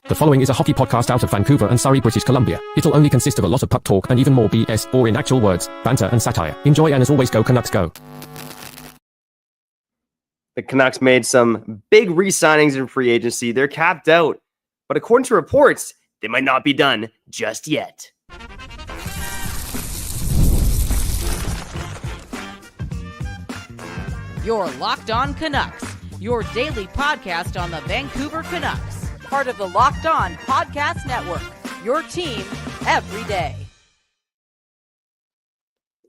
The following is a hockey podcast out of Vancouver and Surrey, British Columbia. It'll only consist of a lot of puck talk and even more BS, or in actual words, banter and satire. Enjoy, and as always, go Canucks go. The Canucks made some big re-signings in free agency. They're capped out, but according to reports, they might not be done just yet. You're Locked On Canucks, your daily podcast on the Vancouver Canucks. Part of the Locked On Podcast Network, your team every day.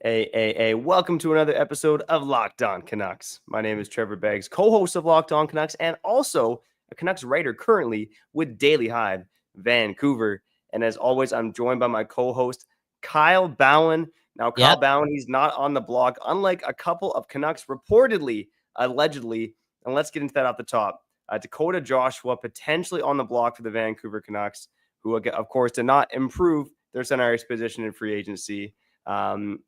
Hey, welcome to another episode of Locked On Canucks. My name is Trevor Beggs, co-host of Locked On Canucks, and also a Canucks writer currently with Daily Hive, Vancouver. And as always, I'm joined by my co-host, Kyle Bhawan. Now, Kyle Bhawan, he's not on the block, unlike a couple of Canucks reportedly, allegedly, and let's get into that off the top. Dakota Joshua potentially on the block for the Vancouver Canucks, who, of course, did not improve their center ice position in free agency. And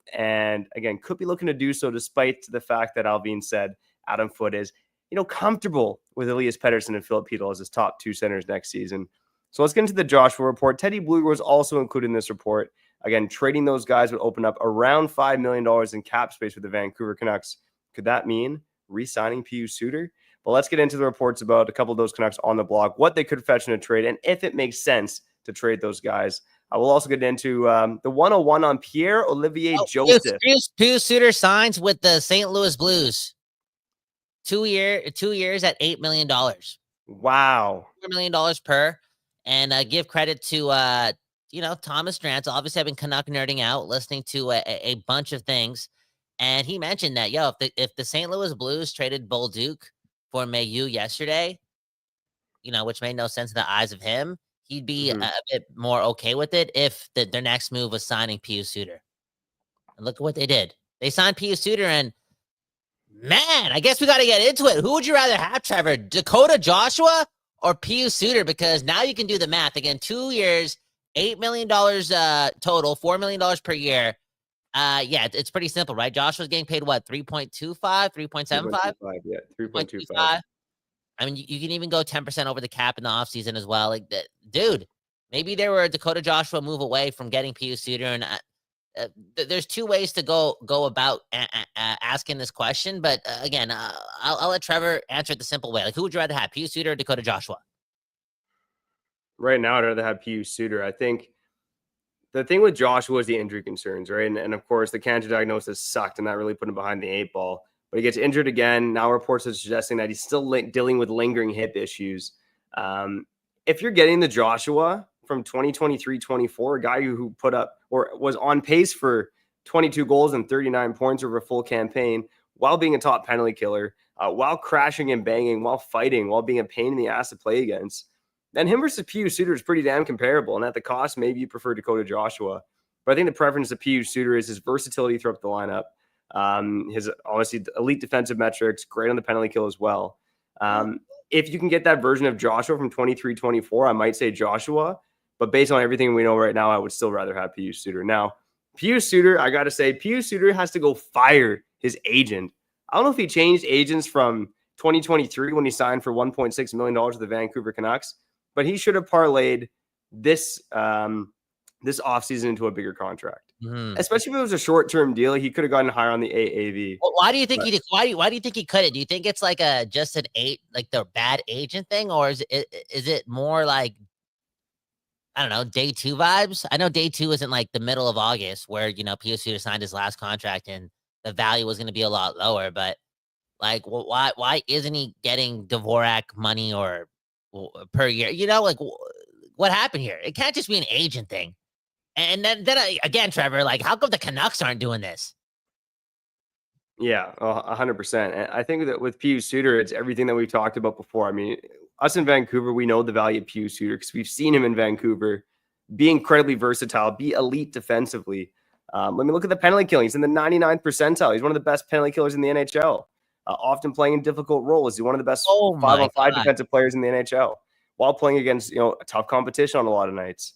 again, could be looking to do so despite the fact that Alvin said Adam Foote is, comfortable with Elias Pettersson and Philip Hedl as his top two centers next season. So let's get into the Joshua report. Teddy Blueger was also included in this report. Again, trading those guys would open up around $5 million in cap space for the Vancouver Canucks. Could that mean re-signing Pius Suter? But let's get into the reports about a couple of those Canucks on the block, what they could fetch in a trade, and if it makes sense to trade those guys. I will also get into the 101 on Pierre-Olivier Joseph. Pius Suter signs with the St. Louis Blues. 2 years at $8 million. Wow. $4 million per. And give credit to, Thomas Drance. Obviously, I've been Canuck nerding out, listening to a bunch of things. And he mentioned that, if the St. Louis Blues traded Bolduc for Mayu yesterday, which made no sense in the eyes of him, he'd be a bit more okay with it if their next move was signing Pius Suter. And look at what they did. They signed Pius Suter, and man, I guess we got to get into it. Who would you rather have, Trevor? Dakota Joshua or Pius Suter? Because now you can do the math. Again, 2 years, $8 million total, $4 million per year. It's pretty simple, right? Joshua's getting paid what, 3.25, 3.75? Yeah, 3.25. I mean, you can even go 10% over the cap in the offseason as well. Like, dude, maybe there were a Dakota Joshua move away from getting Pius Suter, and there's two ways to go about asking this question. But again, I'll let Trevor answer it the simple way. Like, who would you rather have, Pius Suter or Dakota Joshua? Right now, I'd rather have Pius Suter. I think the thing with Joshua is the injury concerns, right? And of course, the cancer diagnosis sucked, and that really put him behind the eight ball. But he gets injured again. Now reports are suggesting that he's still dealing with lingering hip issues. If you're getting the Joshua from 2023-24, a guy who put up or was on pace for 22 goals and 39 points over a full campaign, while being a top penalty killer, while crashing and banging, while fighting, while being a pain in the ass to play against, then him versus Pius Suter is pretty damn comparable. And at the cost, maybe you prefer Dakota Joshua. But I think the preference of Pius Suter is his versatility throughout the lineup. His obviously elite defensive metrics, great on the penalty kill as well. If you can get that version of Joshua from 23-24, I might say Joshua. But based on everything we know right now, I would still rather have Pius Suter. Now, Pius Suter, I got to say, Pius Suter has to go fire his agent. I don't know if he changed agents from 2023 when he signed for $1.6 million with the Vancouver Canucks, but he should have parlayed this offseason into a bigger contract. Especially if it was a short-term deal, he could have gotten higher on the AAV. Well, why do you think he did? Why do you think he couldn't? Do you think it's like the bad agent thing, or is it more like, I don't know, day two vibes? I know day two isn't like the middle of August where Pius Suter signed his last contract and the value was going to be a lot lower, but like, why isn't he getting Dvorak money or per year? Like, what happened here? It can't just be an agent thing. And then again, Trevor, like, how come the Canucks aren't doing this? Yeah, 100%. And I think that with Pius Suter, it's everything that we've talked about before. I mean, us in Vancouver, we know the value of Pius Suter because we've seen him in Vancouver be incredibly versatile, be elite defensively. Let me look at the penalty killing. He's in the 99th percentile. He's one of the best penalty killers in the NHL. Often playing in difficult roles. He's one of the best 5-on-5 defensive players in the NHL while playing against a tough competition on a lot of nights.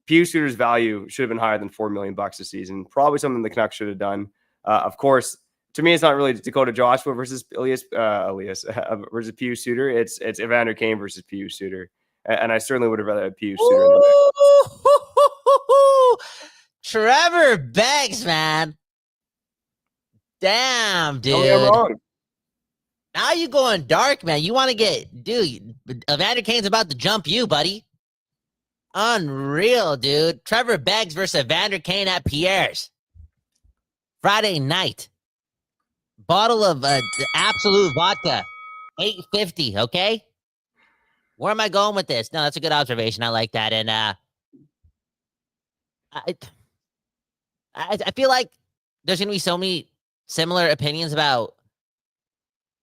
Pius Suter's value should have been higher than $4 million a season. Probably something the Canucks should have done. Of course, to me, it's not really Dakota Joshua versus versus Pius Suter. It's Evander Kane versus Pius Suter. And I certainly would have rather had Pius Suter in the mix. Trevor Beggs, man. Damn, dude. Don't get me wrong. Now you going dark, man. You want to get, dude, Evander Kane's about to jump you, buddy. Unreal, dude. Trevor Beggs versus Evander Kane at Pierre's. Friday night. Bottle of Absolute vodka. $8.50, okay? Where am I going with this? No, that's a good observation. I like that. And I feel like there's going to be so many similar opinions about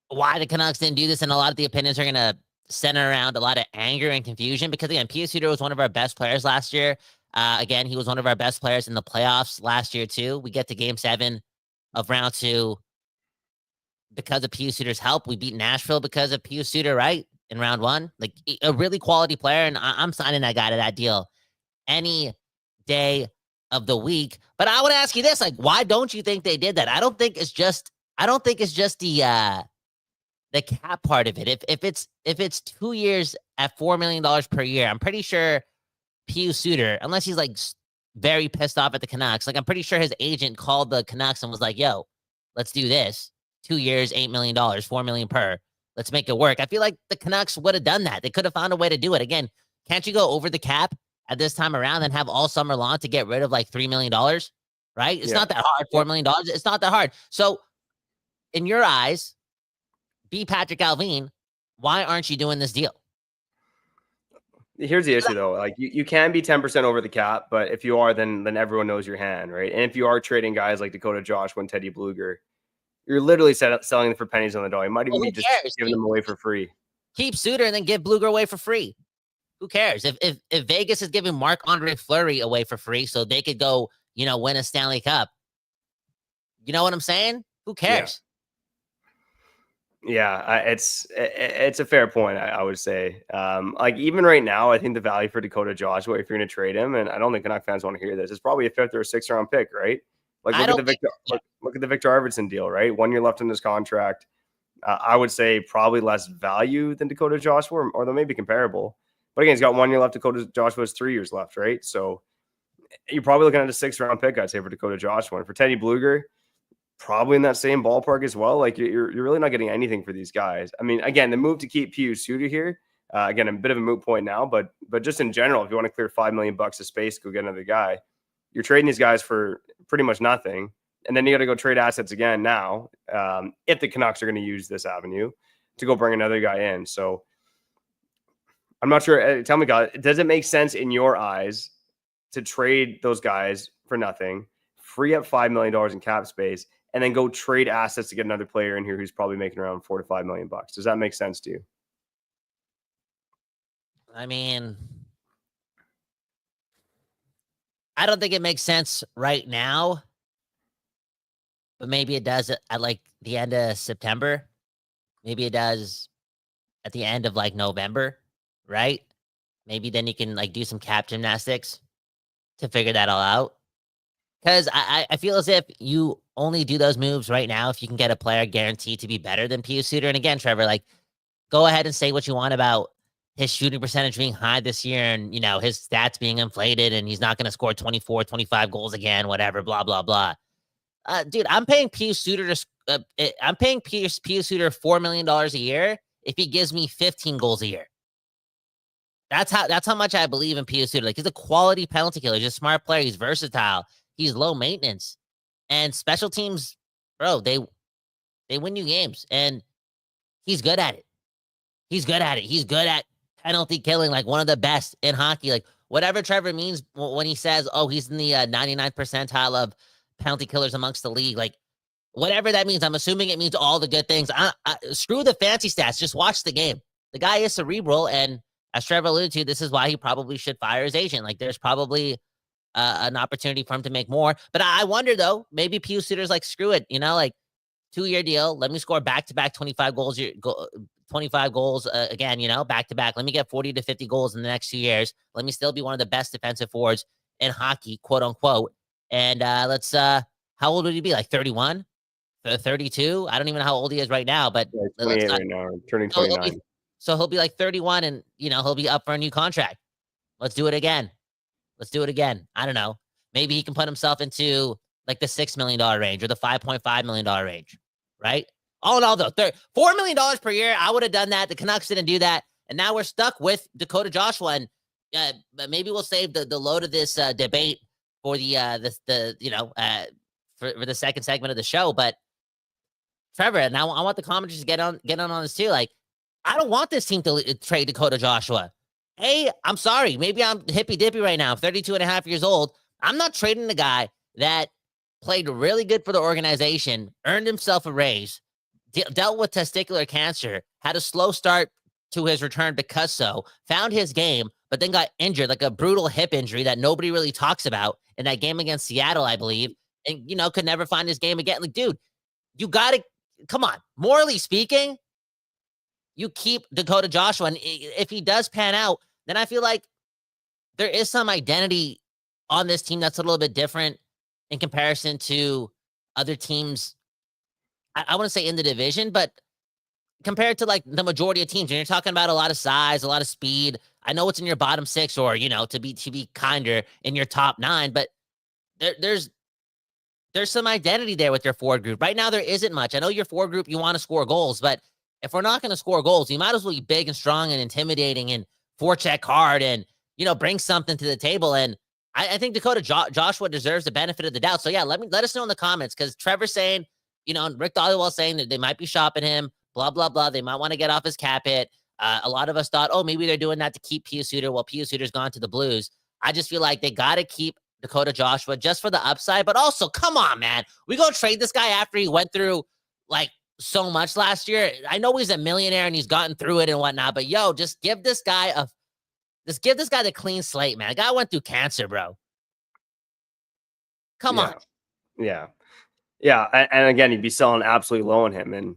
why the Canucks didn't do this, and a lot of the opinions are going to center around a lot of anger and confusion because, again, Pius Suter was one of our best players last year. Again, he was one of our best players in the playoffs last year, too. We get to Game 7 of Round 2 because of Pius Suter's help. We beat Nashville because of Pius Suter, right, in Round 1. Like, a really quality player, and I'm signing that guy to that deal any day of the week. But I would ask you this, like, why don't you think they did that? I don't think it's just the cap part of it. If it's 2 years at $4 million per year, I'm pretty sure Pius Suter, unless he's like very pissed off at the Canucks, like I'm pretty sure his agent called the Canucks and was like, yo, let's do this. 2 years, $8 million, $4 million per. Let's make it work. I feel like the Canucks would have done that. They could have found a way to do it. Again, can't you go over the cap at this time around and have all summer long to get rid of like $3 million? Right? It's not that hard. $4 million. It's not that hard. So in your eyes, be Patrick Alvin, why aren't you doing this deal? Here's the issue, though. Like you can be 10% over the cap, but if you are, then everyone knows your hand, right? And if you are trading guys like Dakota Joshua and Teddy Bluger, you're literally selling them for pennies on the dollar. You might even be just giving them away for free. Keep Suter and then give Bluger away for free. Who cares? If Vegas is giving Marc-Andre Fleury away for free so they could go, win a Stanley Cup. You know what I'm saying? Who cares? Yeah, it's a fair point, I would say. Like even right now, I think the value for Dakota Joshua, if you're going to trade him, and I don't think Canuck fans want to hear this, it's probably a 5th or a 6th round pick, right? Like look at the Victor Arvidsson deal, right? 1 year left in his contract. I would say probably less value than Dakota Joshua, or they may be comparable. But again, he's got 1 year left. Dakota Joshua has 3 years left, right? So you're probably looking at a 6th round pick, I'd say, for Dakota Joshua. And for Teddy Bluger, probably in that same ballpark as well. Like you're really not getting anything for these guys. I mean, again, the move to keep Pius Suter here, again, a bit of a moot point now, but just in general, if you want to clear $5 million of space, go get another guy. You're trading these guys for pretty much nothing. And then you got to go trade assets again now, if the Canucks are going to use this avenue to go bring another guy in. So I'm not sure. Tell me, guys, does it make sense in your eyes to trade those guys for nothing, free up $5 million in cap space, and then go trade assets to get another player in here who's probably making around $4 to $5 million? Does that make sense to you? I mean, I don't think it makes sense right now, but maybe it does at like the end of September. Maybe it does at the end of like November, right? Maybe then you can like do some cap gymnastics to figure that all out. Because I feel as if you only do those moves right now if you can get a player guaranteed to be better than Pius Suter. And again, Trevor, like, go ahead and say what you want about his shooting percentage being high this year and, his stats being inflated and he's not going to score 24, 25 goals again, whatever, blah, blah, blah. Dude, I'm paying Pius Suter Pius Suter $4 million a year if he gives me 15 goals a year. That's how much I believe in Pius Suter. Like, he's a quality penalty killer. He's a smart player. He's versatile. He's low maintenance. And special teams, bro, they win you games. And he's good at it. He's good at penalty killing, like one of the best in hockey. Like, whatever Trevor means when he says, oh, he's in the 99th percentile of penalty killers amongst the league. Like, whatever that means, I'm assuming it means all the good things. Screw the fancy stats. Just watch the game. The guy is cerebral. And as Trevor alluded to, this is why he probably should fire his agent. Like, there's probably an opportunity for him to make more. But I wonder, though, maybe Pius Suter's like, screw it, like 2-year deal. Let me score back-to-back 25 goals, 25 goals again, back-to-back. Let me get 40 to 50 goals in the next 2 years. Let me still be one of the best defensive forwards in hockey, quote unquote. And let's, how old would he be? Like 31? 32? I don't even know how old he is right now, but yeah, 28 right now, turning 29. So he'll be like 31 and, he'll be up for a new contract. Let's do it again. I don't know. Maybe he can put himself into like the $6 million range or the $5.5 million range, right? All in all, though, $4 million per year, I would have done that. The Canucks didn't do that. And now we're stuck with Dakota Joshua. And maybe we'll save the load of this debate for for the second segment of the show. But Trevor, and I want the commenters to get on this too. Like, I don't want this team to trade Dakota Joshua. Hey, I'm sorry. Maybe I'm hippy dippy right now. I'm 32 and a half years old. I'm not trading the guy that played really good for the organization, earned himself a raise, dealt with testicular cancer, had a slow start to his return because found his game, but then got injured, like a brutal hip injury that nobody really talks about in that game against Seattle, I believe, and, could never find his game again. Like, dude, you got to, come on, morally speaking, you keep Dakota Joshua, and if he does pan out, then I feel like there is some identity on this team that's a little bit different in comparison to other teams. I wouldn't say in the division, but compared to like the majority of teams, and you're talking about a lot of size, a lot of speed. I know it's in your bottom 6 or, to be kinder in your top 9, but there's some identity there with your forward group. Right now, there isn't much. I know your forward group, you want to score goals, but if we're not going to score goals, you might as well be big and strong and intimidating and forecheck hard and, bring something to the table. And I think Dakota Joshua deserves the benefit of the doubt. So yeah, let us know in the comments, because Trevor's saying, and Rick Dollywell saying that they might be shopping him, blah, blah, blah. They might want to get off his cap hit. A lot of us thought, maybe they're doing that to keep Pius Suter. Well, Pius Suter's gone to the Blues. I just feel like they got to keep Dakota Joshua just for the upside, but also, come on, man. We go trade this guy after he went through like so much last year. I know he's a millionaire and he's gotten through it and whatnot, but just give this guy the clean slate, man. The guy went through cancer, bro. Come on. Yeah. And again, you'd be selling absolutely low on him. And,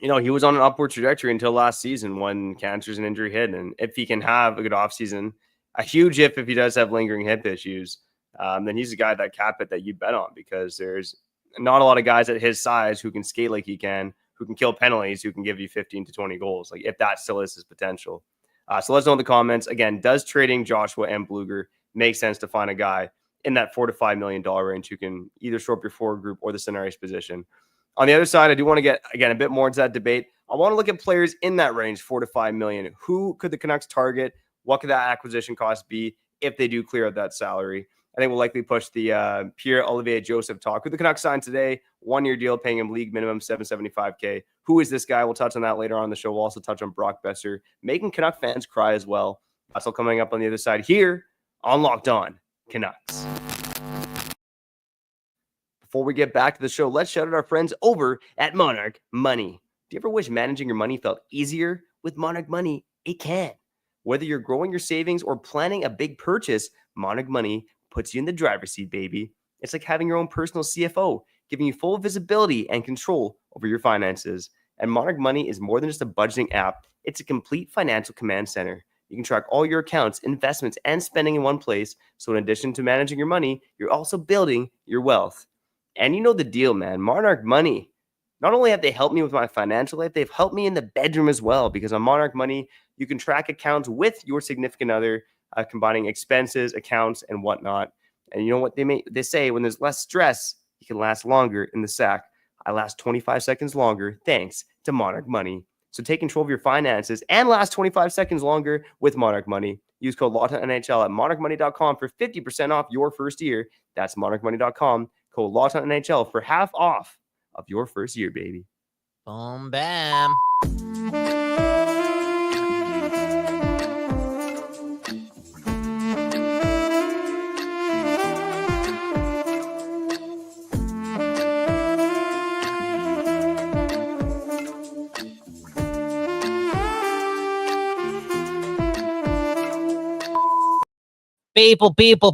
he was on an upward trajectory until last season when cancers and injury hit. And if he can have a good offseason, a huge if he does have lingering hip issues, then he's a guy that cap it that you bet on, because there's not a lot of guys at his size who can skate like he can, who can kill penalties, who can give you 15 to 20 goals, like if that still is his potential. So let's know in the comments. Again, does trading Joshua and Bluger make sense to find a guy in that $4 to $5 million range who can either shore up your forward group or the center ice position? On the other side, I do want to get, again, a bit more into that debate. I want to look at players in that range, $4 to $5 million. Who could the Canucks target? What could that acquisition cost be if they do clear out that salary? I think we'll likely push the Pierre-Olivier Joseph talk, who the Canucks signed today, 1-year deal, paying him league minimum $775K. Who is this guy? We'll touch on that later on in the show. We'll also touch on Brock Boeser, making Canuck fans cry as well. That's all coming up on the other side here on Locked On Canucks. Before we get back to the show, let's shout out our friends over at Monarch Money. Do you ever wish managing your money felt easier? With Monarch Money, it can. Whether you're growing your savings or planning a big purchase, Monarch Money puts you in the driver's seat, baby. It's like having your own personal CFO, giving you full visibility and control over your finances. And Monarch Money is more than just a budgeting app. It's a complete financial command center. You can track all your accounts, investments, and spending in one place. So in addition to managing your money, you're also building your wealth. And you know the deal, man. Monarch Money. Not only have they helped me with my financial life, they've helped me in the bedroom as well. Because on Monarch Money, you can track accounts with your significant other, combining expenses, accounts, and whatnot. And you know what they say, when there's less stress, you can last longer in the sack. I last 25 seconds longer thanks to Monarch Money. So take control of your finances and last 25 seconds longer with Monarch Money. Use code LOCKEDONNHL at monarchmoney.com for 50% off your first year. That's monarchmoney.com. Code LOCKEDONNHL for half off of your first year, baby. Boom, bam.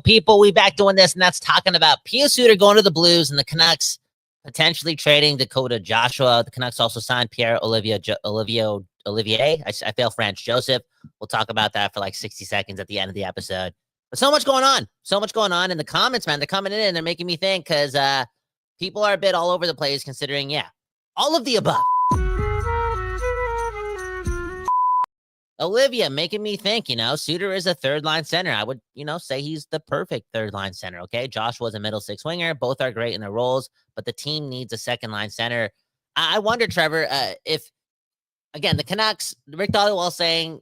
People, we back doing this, and that's talking about Pius Suter going to the Blues and the Canucks potentially trading Dakota Joshua. The Canucks also signed Pierre-Olivier I fail French, Joseph. We'll talk about that for like 60 seconds at the end of the episode. But so much going on in the comments, man. They're coming in and they're making me think, because people are a bit all over the place considering, all of the above. Olivia making me think, Suter is a third line center. I would, say he's the perfect third line center. Okay. Josh was a middle six winger. Both are great in their roles, but the team needs a second line center. I wonder, Trevor, if, again, the Canucks, Rick Dollywall saying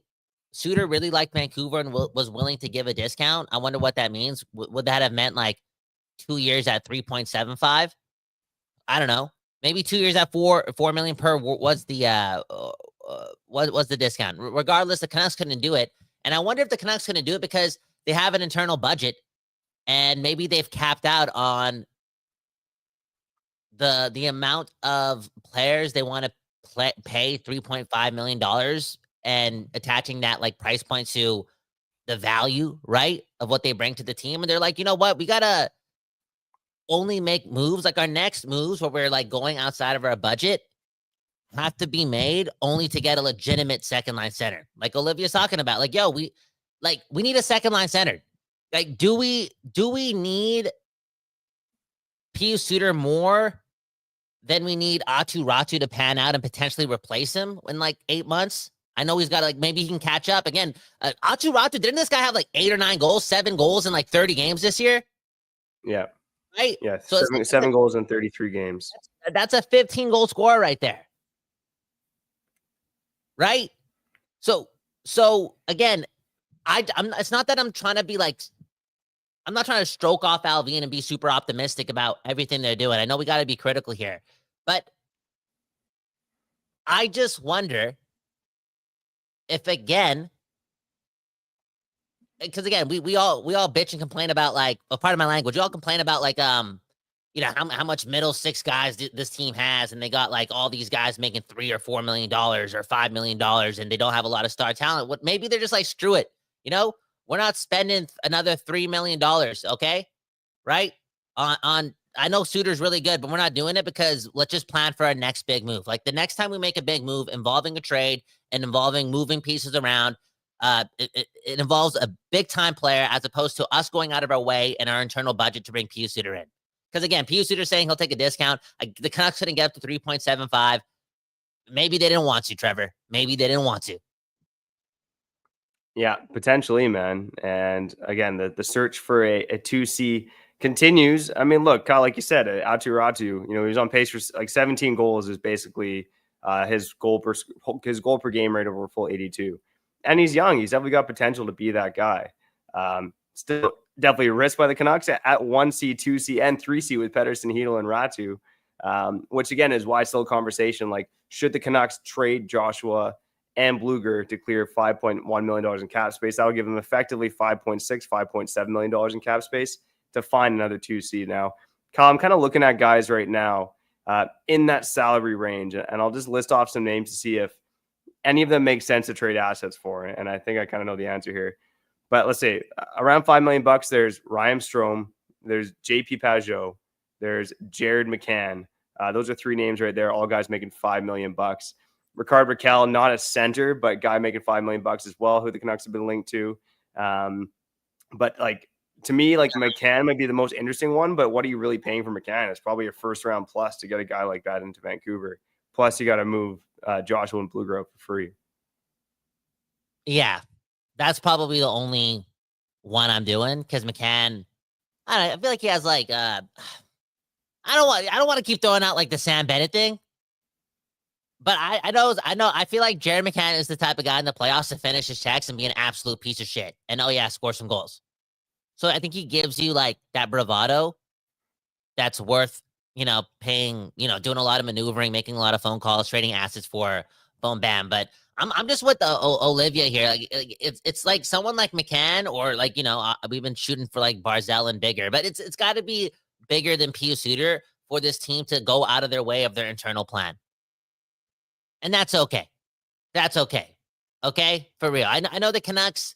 Suter really liked Vancouver and was willing to give a discount. I wonder what that means. Would that have meant like 2 years at 3.75? I don't know. Maybe 2 years at 4 million per was the was the discount. Regardless, the Canucks couldn't do it. And I wonder if the Canucks couldn't do it because they have an internal budget and maybe they've capped out on the amount of players they want to pay $3.5 million and attaching that like price point to the value, right, of what they bring to the team. And they're like, you know what? We got to only make moves, like our next moves where we're like going outside of our budget have to be made only to get a legitimate second line center. Like Olivia's talking about, like, yo, we need a second line center. Like, do we need Pius Suter more than we need Aatu Ratu to pan out and potentially replace him in like 8 months? I know he's got like, maybe he can catch up again. Aatu Ratu, didn't this guy have like 8 or 9 goals, 7 goals in like 30 games this year? Yeah. Right? Yeah. So seven goals in 33 games. That's a 15 goal scorer right there. Right? So again, it's not that I'm trying to be like, I'm not trying to stroke off Alvin and be super optimistic about everything they're doing. I know we got to be critical here, but I just wonder if, again, because again, we all bitch and complain about like, pardon my language, we all complain about like, how much middle six guys this team has, and they got like all these guys making $3 or $4 million or $5 million, and they don't have a lot of star talent. What maybe they're just like, screw it, we're not spending another $3 million, okay, right? On I know Suter's really good, but we're not doing it because let's just plan for our next big move. Like the next time we make a big move involving a trade and involving moving pieces around, it involves a big time player as opposed to us going out of our way and our internal budget to bring Pius Suter in. Because again, Pius Suter saying he'll take a discount. The Canucks couldn't get up to 3.75. Maybe they didn't want to, Trevor. Maybe they didn't want to. Yeah, potentially, man. And again, the search for a 2C continues. I mean, look, Kyle, like you said, Aatu Ratu, he was on pace for like 17 goals is basically his goal per game rate over full 82. And he's young. He's definitely got potential to be that guy. Still definitely a risk by the Canucks at 1C, 2C, and 3C with Pettersson, Hedel, and Ratu, which again is why it's still a conversation. Like, should the Canucks trade Joshua and Bluger to clear $5.1 million in cap space? That would give them effectively $5.7 million in cap space to find another 2C. Now, Kyle, I'm kind of looking at guys right now in that salary range, and I'll just list off some names to see if any of them make sense to trade assets for. And I think I kind of know the answer here. But let's say around $5 million, there's Ryan Strome, there's JP Pajot, there's Jared McCann. Those are 3 names right there. All guys making $5 million. Rickard Rakell, not a center, but guy making $5 million as well, who the Canucks have been linked to. But like, to me, like McCann might be the most interesting one, but what are you really paying for McCann? It's probably your first round plus to get a guy like that into Vancouver. Plus you got to move Joshua and Bluger for free. Yeah, that's probably the only one I'm doing because McCann, I feel like he has like, I don't want to keep throwing out like the Sam Bennett thing. But I feel like Jared McCann is the type of guy in the playoffs to finish his checks and be an absolute piece of shit. And score some goals. So I think he gives you like that bravado that's worth, paying, doing a lot of maneuvering, making a lot of phone calls, trading assets for, boom, bam. But I'm just with the Olivia here. Like it's like someone like McCann or like, we've been shooting for like Barzal and bigger, but it's got to be bigger than Pius Suter for this team to go out of their way of their internal plan. And that's okay. That's okay. Okay? For real. I know the Canucks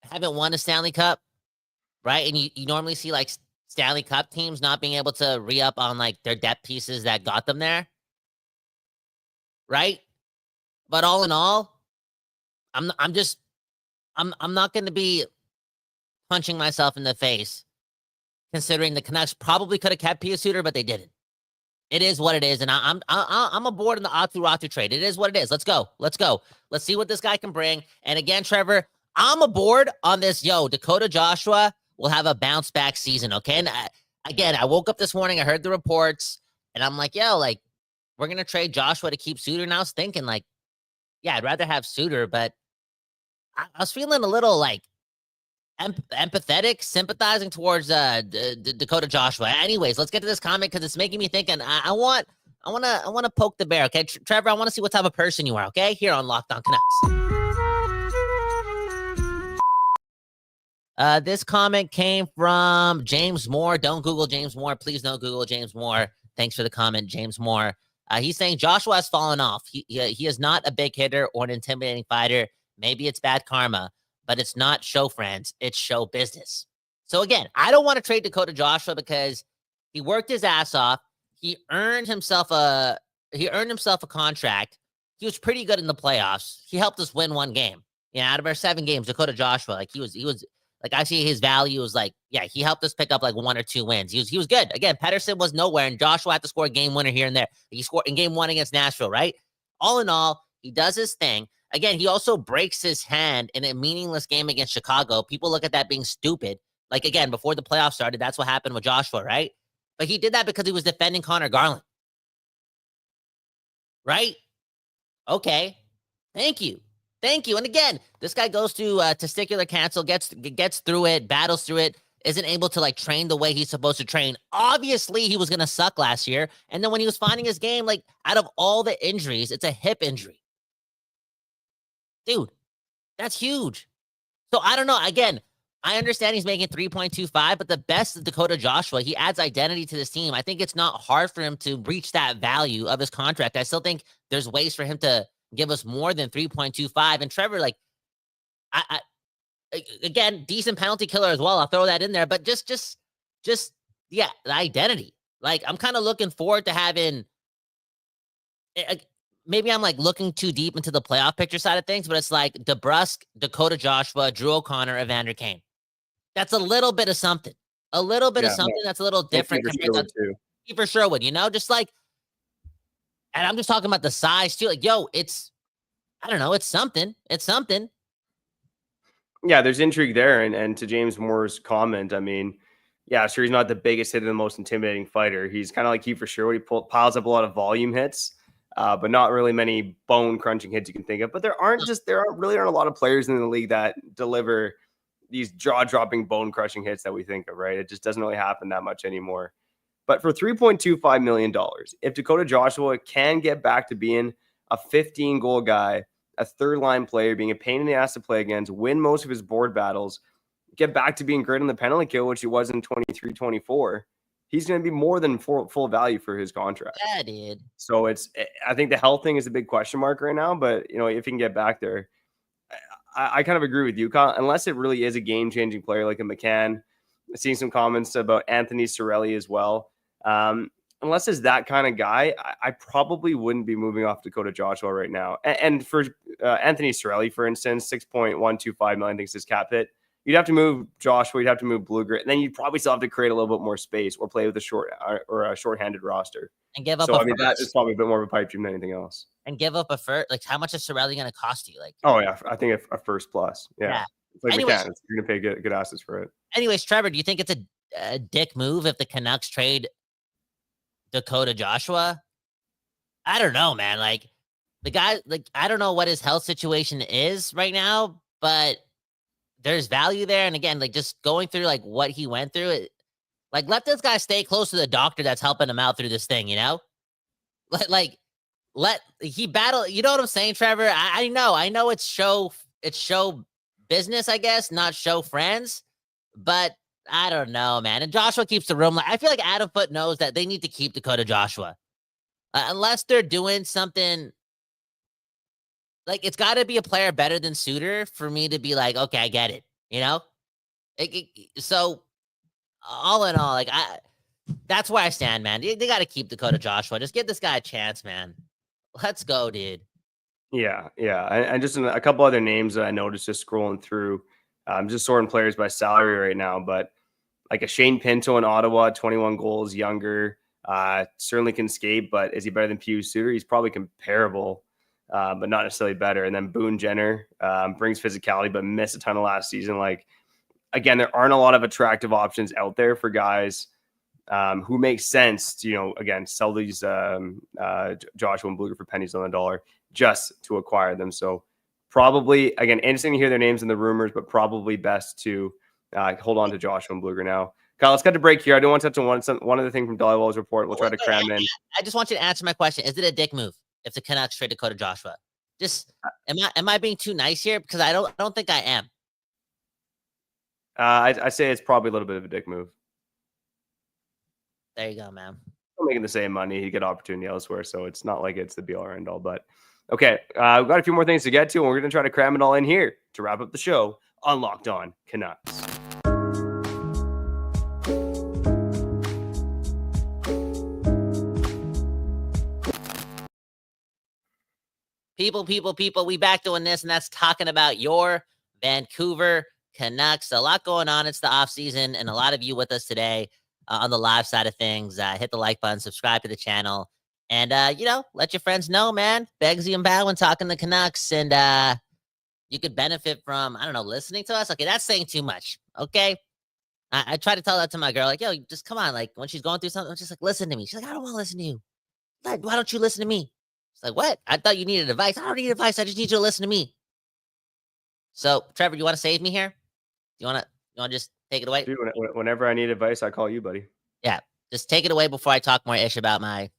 haven't won a Stanley Cup, right? And you normally see like Stanley Cup teams not being able to re-up on like their depth pieces that got them there. Right? But all in all, I'm not going to be punching myself in the face considering the Canucks probably could have kept Pius Suter, but they didn't. It is what it is, and I'm aboard in the Atu trade. It is what it is. Let's go. Let's see what this guy can bring. And again, Trevor, I'm aboard on this. Yo, Dakota Joshua will have a bounce back season. Okay, and I woke up this morning, I heard the reports, and I'm like, yo, like we're gonna trade Joshua to keep Suter. And I was thinking, like, yeah, I'd rather have Suter, but I was feeling a little like empathetic, sympathizing towards Dakota Joshua. Anyways, let's get to this comment because it's making me think, and I want to poke the bear. Okay, Trevor, I want to see what type of person you are. Okay, here on Locked On Canucks. This comment came from James Moore. Don't Google James Moore. Please don't Google James Moore. Thanks for the comment, James Moore. He's saying Joshua has fallen off. He is not a big hitter or an intimidating fighter. Maybe it's bad karma, but it's not show friends. It's show business. So again, I don't want to trade Dakota Joshua because he worked his ass off. He earned himself a contract. He was pretty good in the playoffs. He helped us win one game. Yeah, out of our 7 games, Dakota Joshua, like he was like, I see his value was like, yeah, he helped us pick up like 1 or 2 wins. He was good. Again, Pettersson was nowhere, and Joshua had to score a game winner here and there. He scored in game 1 against Nashville, right? All in all, he does his thing. Again, he also breaks his hand in a meaningless game against Chicago. People look at that being stupid. Like, again, before the playoffs started, that's what happened with Joshua, right? But he did that because he was defending Connor Garland. Right? Okay. Thank you. And again, this guy goes to testicular cancer, gets through it, battles through it, isn't able to like train the way he's supposed to train. Obviously, he was going to suck last year. And then when he was finding his game, like out of all the injuries, it's a hip injury. Dude, that's huge. So I don't know. Again, I understand he's making 3.25, but the best of Dakota Joshua, he adds identity to this team. I think it's not hard for him to reach that value of his contract. I still think there's ways for him to give us more than 3.25. And Trevor, like, I again, decent penalty killer as well. I'll throw that in there. But just yeah, the identity. Like, I'm kind of looking forward to having. Maybe I'm like looking too deep into the playoff picture side of things, but it's like DeBrusque, Dakota Joshua, Drew O'Connor, Evander Kane. That's a little bit of something. A little bit of something that's a little different compared to Kiefer Sherwood, you know? Just like, and I'm just talking about the size too. Like, yo, I don't know, it's something. It's something. Yeah, there's intrigue there. And to James Moore's comment, I mean, yeah, sure, he's not the biggest hitter, the most intimidating fighter. He's kind of like Kiefer Sherwood. He piles up a lot of volume hits. But not really many bone crunching hits you can think of. But there really aren't a lot of players in the league that deliver these jaw dropping bone crushing hits that we think of, right? It just doesn't really happen that much anymore. But for $3.25 million, if Dakota Joshua can get back to being a 15 goal guy, a third line player, being a pain in the ass to play against, win most of his board battles, get back to being great on the penalty kill, which he was in 23-24, he's going to be more than full value for his contract. Yeah, dude. So I think the health thing is a big question mark right now, but you know, if he can get back there, I kind of agree with you, Kyle, unless it really is a game-changing player like a McCann. Seeing some comments about Anthony Cirelli as well. Unless it's that kind of guy, I probably wouldn't be moving off Dakota Joshua right now. And for Anthony Cirelli, for instance, $6.125 million, I think is his cap hit. You'd have to move Joshua. You'd have to move Blueger, and then you'd probably still have to create a little bit more space or play with a short-handed roster. And give up. So I mean, that is probably a bit more of a pipe dream than anything else. And give up a first. Like, how much is Cirelli going to cost you? Like, oh yeah, I think a first plus. Yeah. It's like anyways, you're going to pay good assets for it. Anyways, Trevor, do you think it's a dick move if the Canucks trade Dakota Joshua? I don't know, man. Like, the guy, like, I don't know what his health situation is right now, but there's value there. And again, like, just going through like what he went through, like, let this guy stay close to the doctor that's helping him out through this thing, you know? Let he battle. You know what I'm saying, Trevor? I know it's show business, I guess, not show friends, but I don't know, man. And Joshua keeps the room. Like, I feel like Adam Foote knows that they need to keep Dakota Joshua, unless they're doing something. Like, it's got to be a player better than Suter for me to be like, okay, I get it. You know? So, all in all, like, that's where I stand, man. They got to keep Dakota Joshua. Just give this guy a chance, man. Let's go, dude. Yeah. And just a couple other names that I noticed just scrolling through. I'm just sorting players by salary right now, but like a Shane Pinto in Ottawa, 21 goals younger. Certainly can skate, but is he better than Pius Suter? He's probably comparable, but not necessarily better. And then Boone Jenner brings physicality, but missed a ton of last season. Like, again, there aren't a lot of attractive options out there for guys who make sense to, again, sell these Joshua and Bluger for pennies on the dollar just to acquire them. So probably, again, interesting to hear their names in the rumors, but probably best to hold on to Joshua and Bluger now. Kyle, let's get to break here. I don't want to touch on one other thing from Dollywall's report. We'll try to cram in. I just want you to answer my question. Is it a dick move if the Canucks trade Dakota Joshua? Just am I being too nice here? Because I don't think I am. I say it's probably a little bit of a dick move. There you go, man. Still making the same money. You get opportunity elsewhere, so it's not like it's the be all or end all. But okay, we've got a few more things to get to, and we're going to try to cram it all in here to wrap up the show on Locked On Canucks. People, we back doing this, and that's talking about your Vancouver Canucks. A lot going on. It's the offseason, and a lot of you with us today on the live side of things. Hit the like button, subscribe to the channel, and, let your friends know, man. Beggsy and Bhawan talking the Canucks, and you could benefit from, listening to us. Okay, that's saying too much, okay? I try to tell that to my girl, like, yo, just come on. Like, when she's going through something, just like, listen to me. She's like, I don't want to listen to you. Like, why don't you listen to me? It's like, what? I thought you needed advice. I don't need advice. I just need you to listen to me. So, Trevor, you want to save me here? You want to just take it away? Dude, whenever I need advice, I call you, buddy. Yeah, just take it away before I talk more ish about my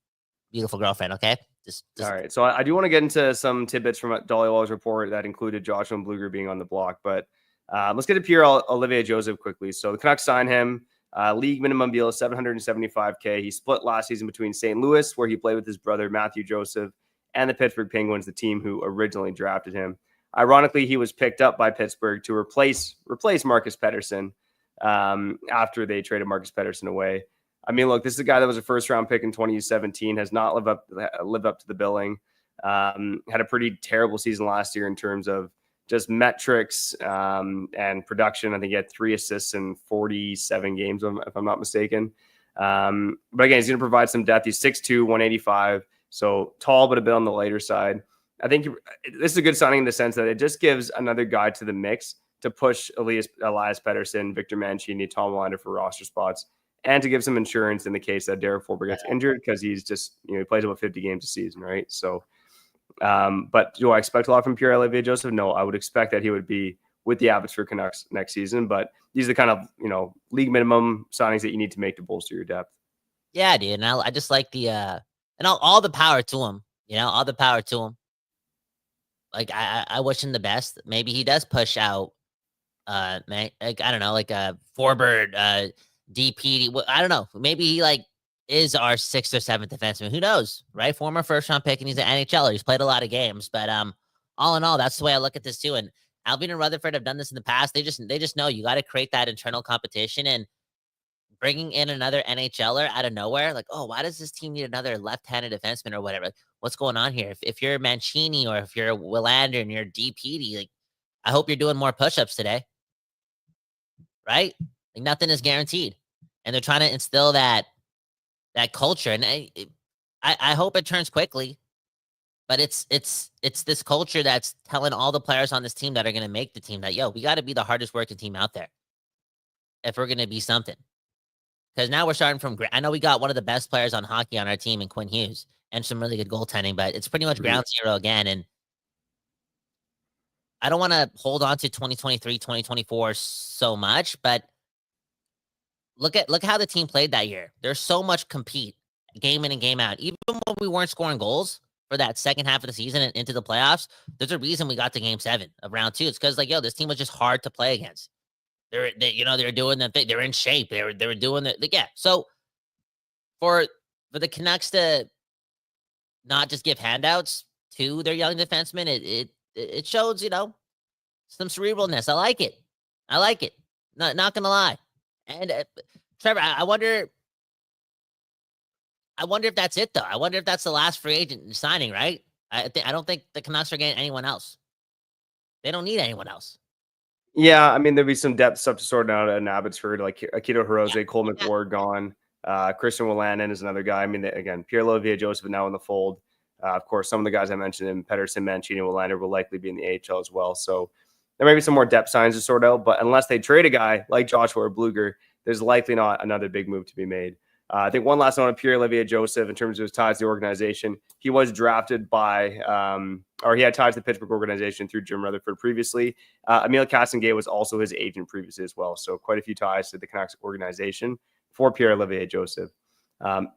beautiful girlfriend, okay? Just All right. So I do want to get into some tidbits from Dollywall's report that included Joshua and Bluger being on the block. But let's get to Pierre-Olivier Joseph quickly. So the Canucks signed him. League minimum deal is $775K. He split last season between St. Louis, where he played with his brother Matthew Joseph, and the Pittsburgh Penguins, the team who originally drafted him. Ironically, he was picked up by Pittsburgh to replace Marcus Pettersson after they traded Marcus Pettersson away. I mean, look, this is a guy that was a first-round pick in 2017, has not lived up to the billing. Had a pretty terrible season last year in terms of just metrics and production. I think he had 3 assists in 47 games, if I'm not mistaken. But again, he's going to provide some depth. He's 6'2", 185, so tall, but a bit on the lighter side. I think this is a good signing in the sense that it just gives another guy to the mix to push Elias Pettersson, Victor Mancini, Tom Winder for roster spots, and to give some insurance in the case that Derek Forbort gets injured, because he's just, he plays about 50 games a season, right? So, but do I expect a lot from Pierre-Olivier Joseph? No, I would expect that he would be with the Abbotsford Canucks next season, but these are the kind of, league minimum signings that you need to make to bolster your depth. Yeah, dude. And I just like and all the power to him, all the power to him. Like, I wish him the best. Maybe he does push out, I don't know, like a Forbort, DP. I don't know. Maybe he is our 6th or 7th defenseman. Who knows, right? Former first-round pick, and he's an NHLer. He's played a lot of games, but all in all, that's the way I look at this too. And Alvin and Rutherford have done this in the past. They just know you got to create that internal competition, and bringing in another NHLer out of nowhere, like, oh, why does this team need another left-handed defenseman or whatever? What's going on here? If you're Mancini or if you're Willander and you're DPD, I hope you're doing more push-ups today, right? Nothing is guaranteed, and they're trying to instill that culture, and I hope it turns quickly. But it's this culture that's telling all the players on this team that are going to make the team that, yo, we got to be the hardest working team out there if we're going to be something. Because now we're starting from I know we got one of the best players on hockey on our team in Quinn Hughes and some really good goaltending, but it's pretty much ground zero again. And I don't want to hold on to 2023, 2024 so much, but look how the team played that year. There's so much compete game in and game out. Even when we weren't scoring goals for that second half of the season and into the playoffs, there's a reason we got to game 7 of round 2. It's because this team was just hard to play against. They're doing the thing. They're in shape. They were doing the. So for the Canucks to not just give handouts to their young defensemen, it shows, some cerebralness. I like it. Not gonna lie. And Trevor, I wonder if that's it though. I wonder if that's the last free agent signing, right? I don't think the Canucks are getting anyone else. They don't need anyone else. Yeah, I mean, there'll be some depth stuff to sort out in Abbotsford, like Akito Hirose, Cole McWard gone. Christian Wolanin is another guy. I mean, again, Pierre-Olivier Joseph now in the fold. Of course, some of the guys I mentioned in Pedersen, Mancini, and Wolander will likely be in the AHL as well. So there may be some more depth signs to sort out, but unless they trade a guy like Joshua or Bluger, there's likely not another big move to be made. I think one last note on Pierre-Olivier Joseph in terms of his ties to the organization. He was drafted by, or he had ties to the Pittsburgh organization through Jim Rutherford previously. Emil Castonguay was also his agent previously as well. So quite a few ties to the Canucks organization for Pierre-Olivier Joseph.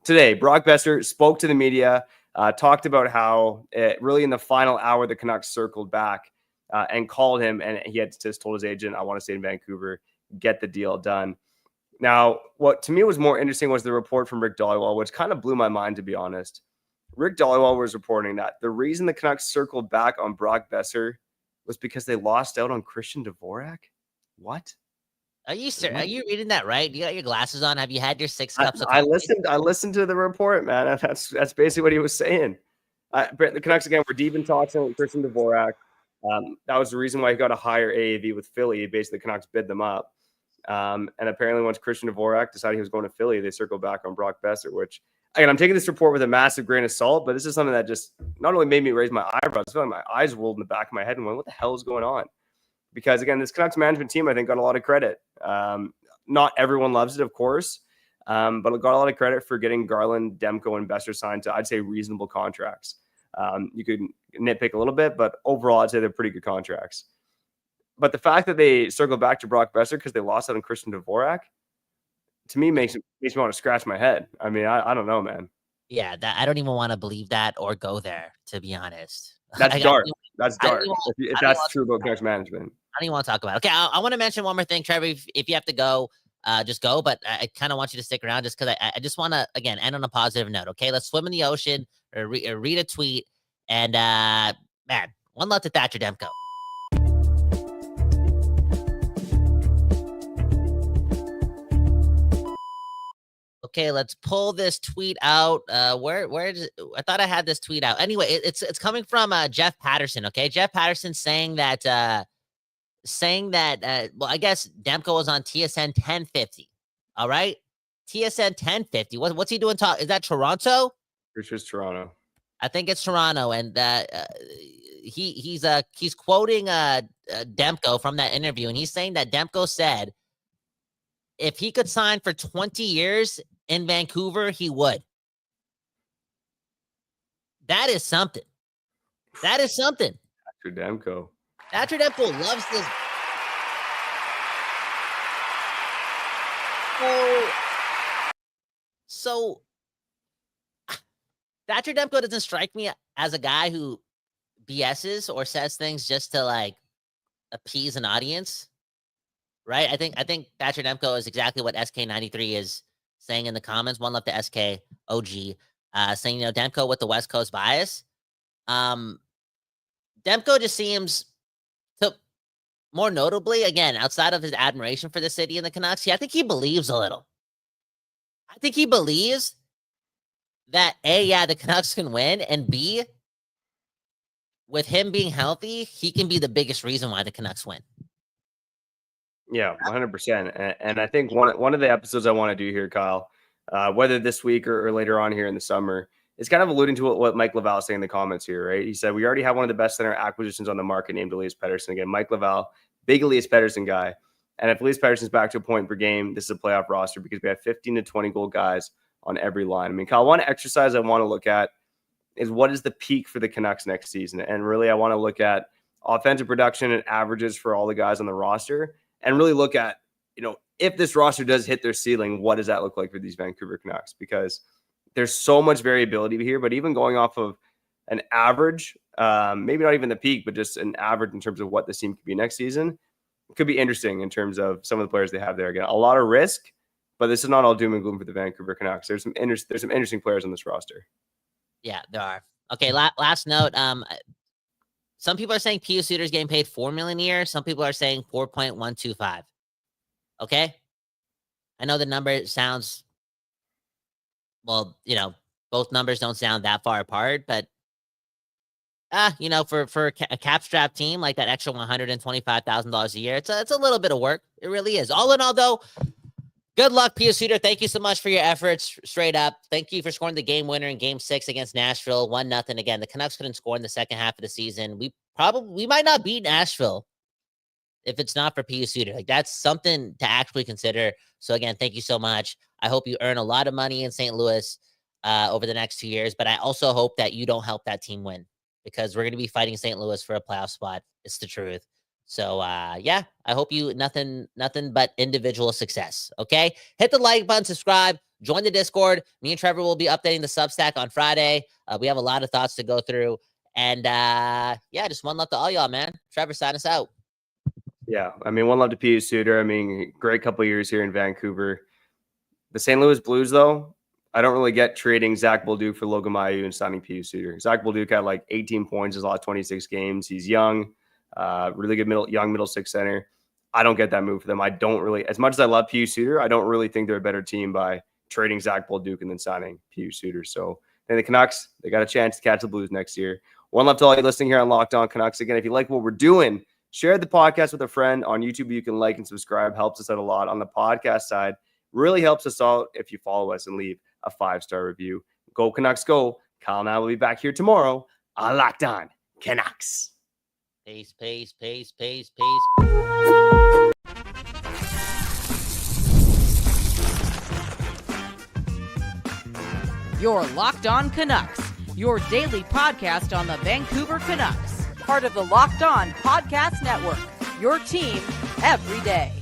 Today, Brock Boeser spoke to the media, talked about how really in the final hour, the Canucks circled back and called him, and he had just told his agent, I want to stay in Vancouver, get the deal done. Now, what to me was more interesting was the report from Rick Dhaliwal, which kind of blew my mind, to be honest. Rick Dhaliwal was reporting that the reason the Canucks circled back on Brock Boeser was because they lost out on Christian Dvorak. What? Are you reading that right? You got your glasses on? Have you had your 6 cups of coffee? I listened to the report, man. That's basically what he was saying. The Canucks again were deep in talks on Christian Dvorak. That was the reason why he got a higher AAV with Philly. Basically, the Canucks bid them up. And apparently, once Christian Dvorak decided he was going to Philly, they circled back on Brock Boeser, which, again, I'm taking this report with a massive grain of salt, but this is something that just not only made me raise my eyebrows, I felt like my eyes rolled in the back of my head and went, what the hell is going on? Because, again, this Canucks management team, I think, got a lot of credit. Not everyone loves it, of course, but it got a lot of credit for getting Garland, Demko, and Boeser signed to, I'd say, reasonable contracts. You could nitpick a little bit, but overall, I'd say they're pretty good contracts. But the fact that they circled back to Brock Boeser because they lost out on Christian Dvorak, to me, makes me want to scratch my head. I mean, I don't know, man. Yeah, I don't even want to believe that or go there, to be honest. That's dark. That's dark. If that's true about Canucks management. I don't even want to talk about it. Okay, I want to mention one more thing, Trevor. If you have to go, just go. But I kind of want you to stick around just because I just want to, again, end on a positive note. Okay, let's swim in the ocean or read a tweet. And, man, one love to Thatcher Demko. Okay, let's pull this tweet out. Where I thought I had this tweet out. Anyway, it's coming from Jeff Patterson. Okay, Jeff Patterson saying that well, I guess Demko was on TSN 1050. All right, TSN 1050. What's he doing? Is that Toronto? It's just Toronto. I think it's Toronto, and he's quoting Demko from that interview, and he's saying that Demko said if he could sign for 20 years in Vancouver, he would. That is something. That is something. Thatcher Demko. Thatcher Demko loves this. So Thatcher Demko doesn't strike me as a guy who BS's or says things just to like appease an audience, right? I think Thatcher Demko is exactly what SK93 is saying in the comments. One love to SK OG, saying, you know, Demko with the West Coast bias. Demko just seems to, more notably, again, outside of his admiration for the city and the Canucks, I think he believes a little. I think he believes that A, yeah, the Canucks can win, and B, with him being healthy, he can be the biggest reason why the Canucks win. Yeah, 100%. And I think one of the episodes I want to do here, Kyle, whether this week or later on here in the summer, is kind of alluding to what Mike Laval is saying in the comments here, right? He said, we already have one of the best center acquisitions on the market named Elias Pettersson. Again, Mike Laval, big Elias Pettersson guy. And if Elias Pettersson's back to a point per game, this is a playoff roster because we have 15 to 20 goal guys on every line. I mean, Kyle, one exercise I want to look at is what is the peak for the Canucks next season? And really, I want to look at offensive production and averages for all the guys on the roster and really look at, you know, if this roster does hit their ceiling, what does that look like for these Vancouver Canucks? Because there's so much variability here, but even going off of an average, maybe not even the peak, but just an average in terms of what this team could be next season, it could be interesting in terms of some of the players they have there. Again, a lot of risk, but this is not all doom and gloom for the Vancouver Canucks. There's some interesting players on this roster. Yeah, there are. Okay, last note. Some people are saying Pius Suter's getting paid $4 million a year. Some people are saying 4.125. Okay, I know the number sounds, well, you know, both numbers don't sound that far apart, but you know, for a cap strap team like that, extra $125,000 a year, it's a little bit of work. It really is. All in all, though, Good luck, Pius Suter. Thank you so much for your efforts. Straight up. Thank you for scoring the game winner in Game 6 against Nashville. 1-0. Again, the Canucks couldn't score in the second half of the season. We might not beat Nashville if it's not for Pius Suter. Like, that's something to actually consider. So again, thank you so much. I hope you earn a lot of money in St. Louis over the next 2 years, but I also hope that you don't help that team win, because we're going to be fighting St. Louis for a playoff spot. It's the truth. So, yeah, I hope you nothing but individual success. Okay. Hit the like button, subscribe, join the Discord. Me and Trevor will be updating the Substack on Friday. We have a lot of thoughts to go through. And, yeah, just one love to all y'all, man. Trevor, sign us out. Yeah. I mean, one love to Pius Suter. I mean, great couple of years here in Vancouver. The St. Louis Blues, though, I don't really get trading Zach Bolduc for Logan Mailloux and signing Pius Suter. Zach Bolduc had like 18 points his last 26 games. He's young. Really good young middle six center. I don't get that move for them. I don't really, as much as I love Pius Suter, I don't really think they're a better team by trading Zach Bolduc and then signing Pius Suter. So then the Canucks, they got a chance to catch the Blues next year. One love to all you listening here on Locked On Canucks. Again, if you like what we're doing, share the podcast with a friend on YouTube. You can like and subscribe. Helps us out a lot. On the podcast side, really helps us out if you follow us and leave a 5-star review. Go Canucks, go. Kyle and I will be back here tomorrow on Locked On Canucks. Peace. You're Locked On Canucks, your daily podcast on the Vancouver Canucks. Part of the Locked On Podcast Network, your team every day.